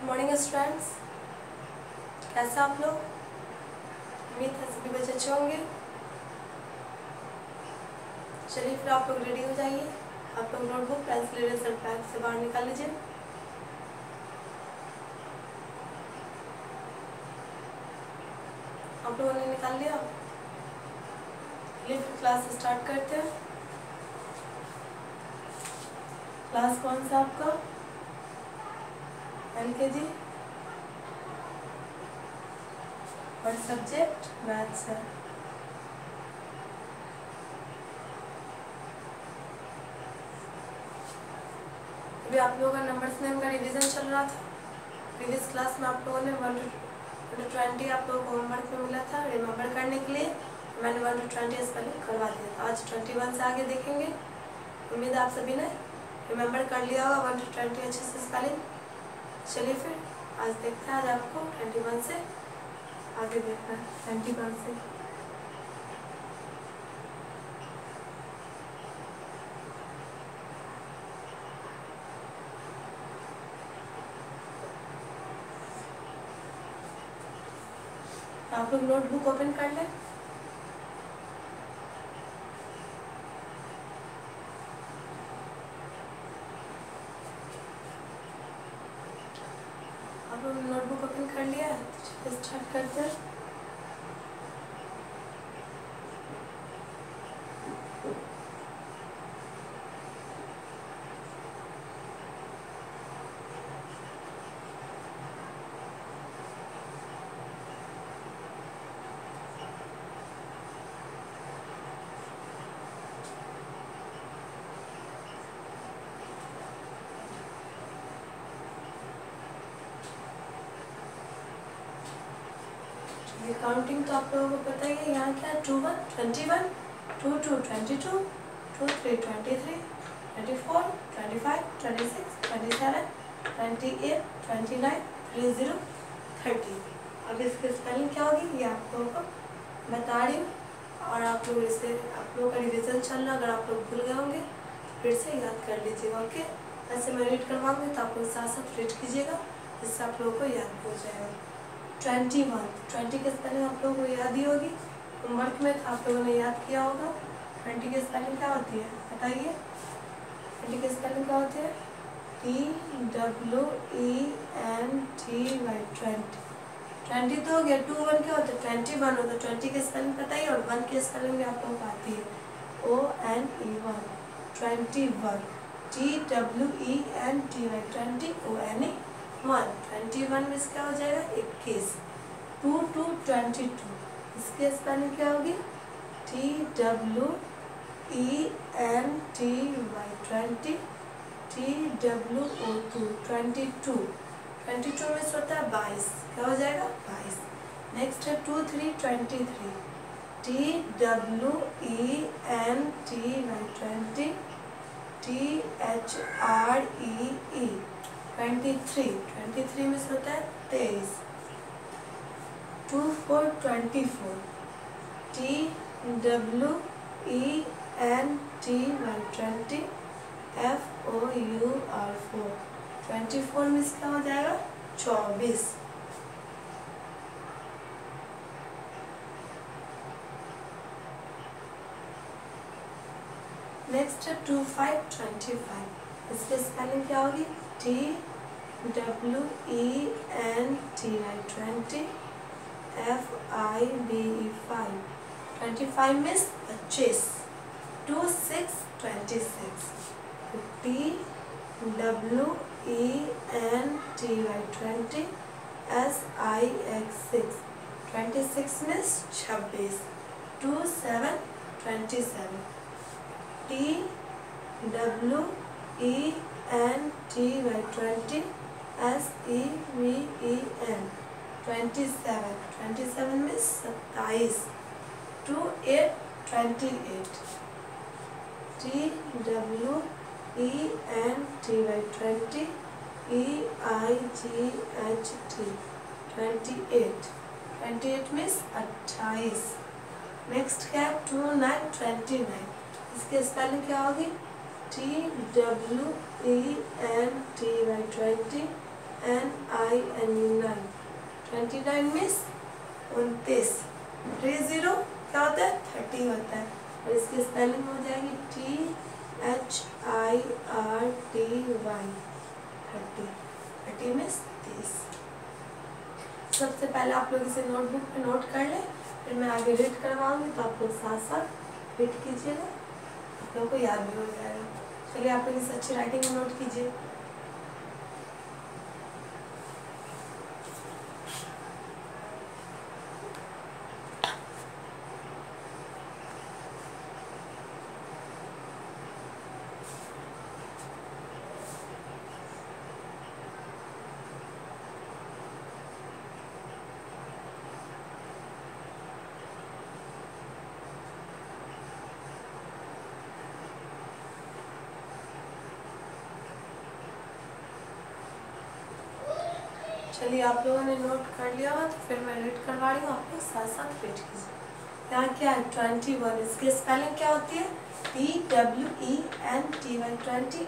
Morning students, कैसे आप लोग? उम्मीद है सभी बच्चे अच्छे होंगे। चलिए फिर आप लोग रेडी हो जाइए। आप लोग नोटबुक पेंसिल इरेजर बैग से बाहर निकाल लीजिए। आप लोगों ने निकाल लिया? चलिए फिर क्लास स्टार्ट करते हैं। क्लास कौन सा आपका? LKG। और सब्जेक्ट मैथ्स है। अभी आप लोगों का नंबर्स नेम का रिवीजन चल रहा था। प्रीवियस क्लास में आप लोगों ने 1 to 20 आप लोगों को होमवर्क में मिला था रिमेंबर करने के लिए। मैंने 1 to 20 स्पेलिंग करवा दिया था। आज 21 से आगे देखेंगे। उम्मीद है आप सभी ने रिमेंबर कर लिया होगा 1 to 20 अच्छे से स्पेलिंग। चलिए फिर आज देखते हैं। आज आपको 21 से आगे देखना है। 21 से आप लोग नोटबुक ओपन कर लें। आप लोग नोटबुक ओपन कर लिया है तो स्टार्ट करते हैं। काउंटिंग तो आप लोगों को पता ही है। यहाँ क्या है? 2 1 21, 2 2 22, 2 3 23, 24, 25, 26, 27, 28, 29, 30, 30। अब इसकी स्पेलिंग क्या होगी ये आप लोगों को बता रही हूँ। और आप लोग इसे आप लोगों का रिविजन चल रहा। अगर आप लोग भूल गए होंगे तो फिर से याद कर लीजिएगा। ओके, ऐसे मैं रीड करवाऊँगी तो आप लोग साथ साथ रीड कीजिएगा, जिससे आप लोगों को याद हो जाएगा। 21, 20 की स्पेलिंग आप लोगों को याद ही होगी। होमवर्क में आप लोगों ने याद किया होगा। 20 की स्पेलिंग क्या होती है बताइए? 20 की स्पेलिंग क्या होती है? TWENTY। 20 तो हो गया। 2 1 क्या होता है? 21 होता है। 20 की स्पेलिंग पता ही। और 1 की स्पेलिंग भी आप लोगों को आती है। ONE 21। TWENTY 21 में क्या हो जाएगा? 21। 2 2 22 इसकी स्पेलिंग क्या होगी? TWENTY 20। TWO 22 में होता है 22। क्या हो जाएगा? 22। नेक्स्ट है 2 3 23। TWENTY 20। THREE 23 में होता है 23। 2 4 24। TWENTY 20। FOUR 4। 24 में इसका हो जाएगा 24। नेक्स्ट है 2 5 25। इसकी स्पेलिंग क्या होगी? TWENTY 20। FIVE 5। 25 में 25। 2 6 26। TWENTY 20 SIX 6। 26 में 26। 2 7 27। TWENTY 20 SEVEN 27। 27 में 27। 2 8 28। TWENTY 20 EIGHT 28। 28 में 28। नेक्स्ट क्या है? 2 9 29। इसकी स्पेलिंग क्या होगी? TWENTY 20 NINE 29 means 29। 30 क्या होता है 30 होता है और इसकी स्पेलिंग हो जाएगी THIRTY 30। 30 मीन्स 30। सबसे पहले आप लोग इसे नोटबुक पे नोट कर लें, फिर मैं आगे रीड करवाऊंगी तो आप लोग साथ साथ रीड कीजिएगा, आप लोगों को याद भी हो जाएगा। चलिए आप लोग इसे अच्छी राइटिंग में नोट कीजिए। चलिए आप लोगों ने नोट कर लिया हो तो फिर मैं रीड करवा रही हूँ, आप लोग साथ साथ रीड कीजिए। यहाँ क्या है 21, इसकी स्पेलिंग क्या होती है TWENTY 20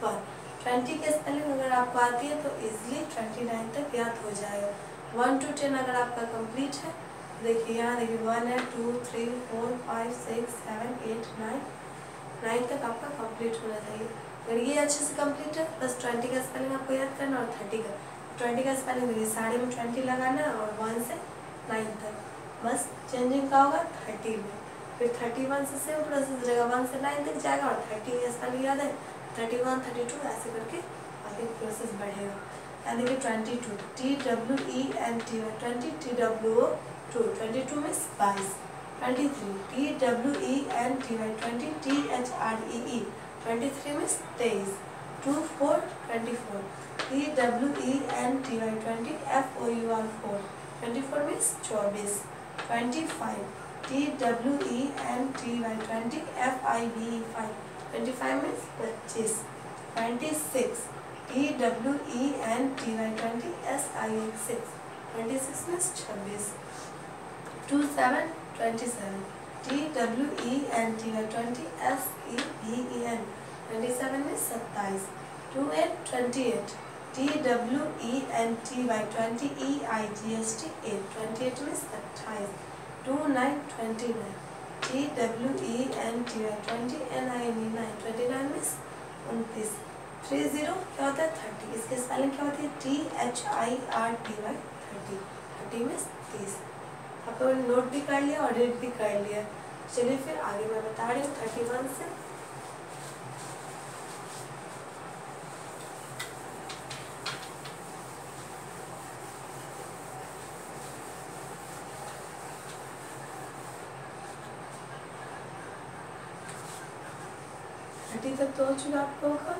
1। 20 की स्पेलिंग अगर आपको आती है तो इजीली 29 तक याद हो जाएगा। 1 to 10 अगर आपका कंप्लीट है देखिए यहाँ देखिए 1 है 2 3 4 5 6 7 8 9 तक आपका कंप्लीट होना चाहिए। अगर ये अच्छे से कंप्लीट है बस 20 का स्पेलिंग आपको याद करना और 30 का। 20 का स्पेलिंग देखिए साड़ी में 20 लगाना है और 1 से 9 तक, बस चेंजिंग का होगा 30 में। फिर 31 से सेम प्रोसेस रहेगा, 1 से 9 तक जाएगा और 30 का स्पेलिंग याद है 31 32 ऐसे करके आगे प्रोसेस बढ़ेगा। यानी कि 22 TWENTY 20 TWO 22 में 22। 23 TWENTY 20 THREE 23 में 23। 24 TWENTY 20 FOUR 4 24 में 24। 25 TWENTY 20 FIVE 5 25 में 25। 26 TWENTY 20 SIX 6 26 में 26। 27 TWENTY 20 SEVEN 27 में 27। 28 TWENTY 20 EIGST 8 28 में 28। 29 TWENTY 20 NINE 29 में 29। 30 क्या होता है 30, इसकी स्पेलिंग क्या होती है THIRTY 30। 30 में 30। आप लोगों ने नोट भी कर लिया और रीड भी कर लिया। चलिए फिर आगे मैं बता रही हूँ 31 से। तक तो हो चुका आप लोगों का।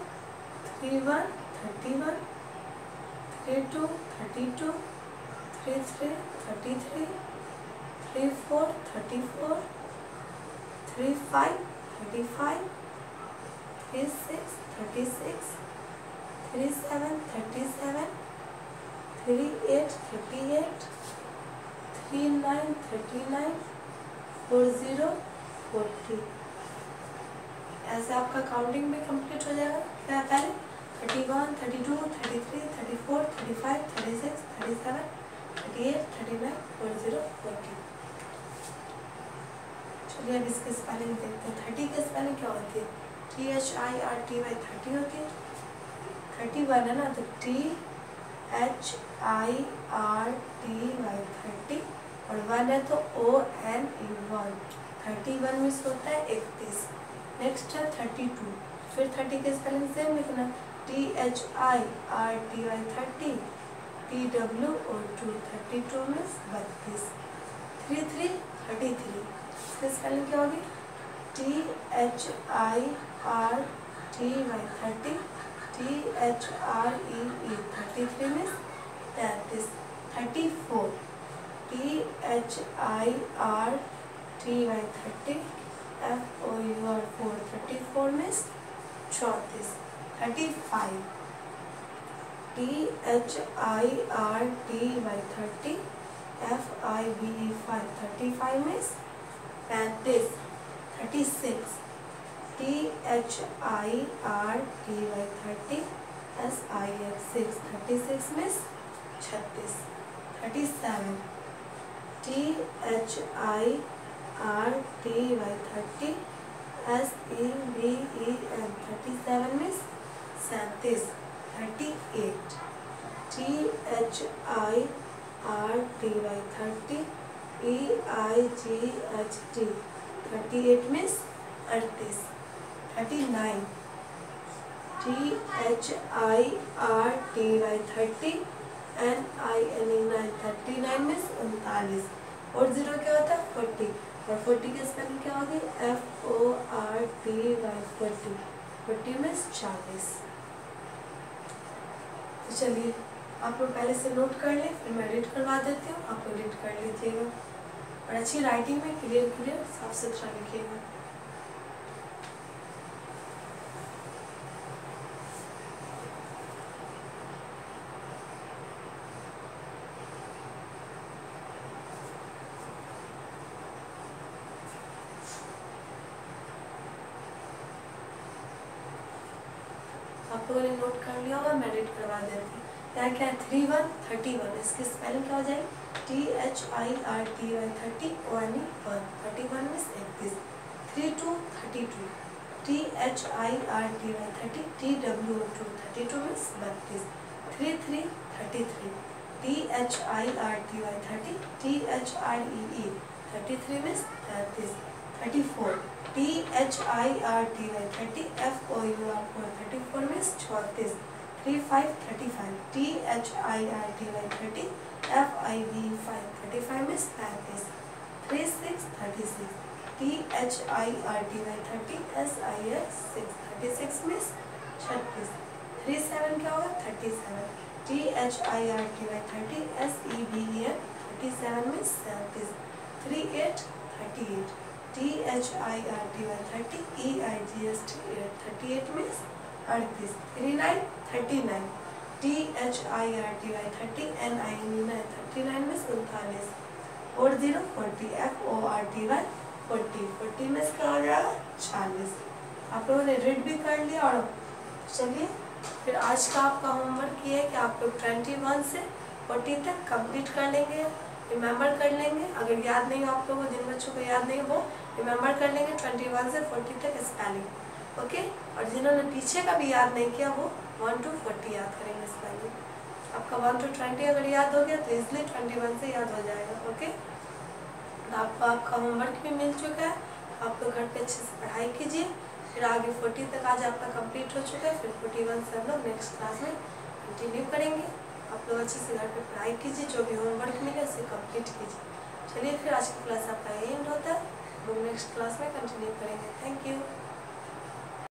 31 31 32 32 33 33 34 34 35 35 36 36 37 37 38 38 39 39 40 40। ऐसे आपका काउंटिंग भी कंप्लीट हो जाएगा। क्या पहले 31 32 33 34 35 36 37 38 39 40 40। चलिए अब इसकी स्पेलिंग देखते हैं। 30 की स्पेलिंग क्या होती है THIRTY 30 होती है। 31 है ना तो THIRTY 30 और 1 है तो ONE 1। 31 में होता है 31। नेक्स्ट है 32, फिर 30 के स्पेलिंग सेम लिखना THIRTY 30 TWO 32 में 32। 33 33, इसकी स्पेलिंग क्या होगी THIRTY 30 THREE 33 में 33। 34 THIRTY 30 FOUR 4 34 में 34। 35 THIRTY 30 FIVE 5 35 में 35। 36 THIRTY 30 SIX 36 means 36. 37 THIRTY 30 SEVEN 37 means 37. 38 THIRTY 30 EIGHT 38 means 38. 39 THIRTY 30 NINE 39 means 39. और 0 क्या होता है 40. और 40 की स्पेलिंग क्या होगी FORTY 40. 40 मीन्स 40. तो चलिए आप लोग पहले से नोट कर लें, फिर मैं एडिट करवा देती हूँ, आप लोग एडिट कर लीजिएगा और अच्छी राइटिंग में क्लियर साफ सुथरा लिखिएगा. आप लोगों ने नोट कर लिया होगा, मैं एडिट करवा देती हूँ. यहाँ क्या है 31 31. इसकी स्पेलिंग क्या हो जाएगी THIRTY 30 ONE 1. 31 means 31. 32 32 THIRTY 30 TWO 2. 32 means 32. 33 33 THIRTY 30 THREE 33 means 33. 34 THIRTY 30 FOUR 34 means 34. 35 35 THIRTY 30 FIV 35 means 35. 36 36 THIRTY 30 SIX 36 means 36. 37 क्या होगा 37 THIRTY 30 SEVEN 37 means 37. 38 38 THIRTY 30 EIGHT 38 means 38. 39 39 THIRTY 30 NINE 39 means 39. 40 40 FORTY 40 40 means क्या हो जाएगा 40. आप लोगों ने रीड भी कर लिया. और चलिए फिर आज का आपका होमवर्क ये है कि आप लोग 21 से 40 तक कंप्लीट कर लेंगे, रिमेंबर कर लेंगे. अगर याद नहीं हो आप लोगों को, जिन बच्चों को याद नहीं वो रिमेंबर कर लेंगे 21 से 40 तक स्पेलिंग. ओके. और जिन्होंने पीछे का भी याद नहीं किया वो 1 to 40 याद करेंगे स्पेलिंग. आपका 1 to 20 अगर याद हो गया तो इसलिए 21 से याद हो जाएगा. ओके. आपको आपका होमवर्क भी मिल चुका है, आप लोग घर पे अच्छे से पढ़ाई कीजिए. फिर आगे 40 तक आज आपका कंप्लीट हो चुका है. फिर 41 से हम लोग नेक्स्ट क्लास में कंटिन्यू करेंगे. आप लोग अच्छे से घर पे पढ़ाई कीजिए, जो भी होमवर्क मिले उसे कंप्लीट कीजिए. चलिए फिर आज की क्लास आपका एंड होता है. हम लोग नेक्स्ट क्लास में कंटिन्यू करेंगे. Thank you.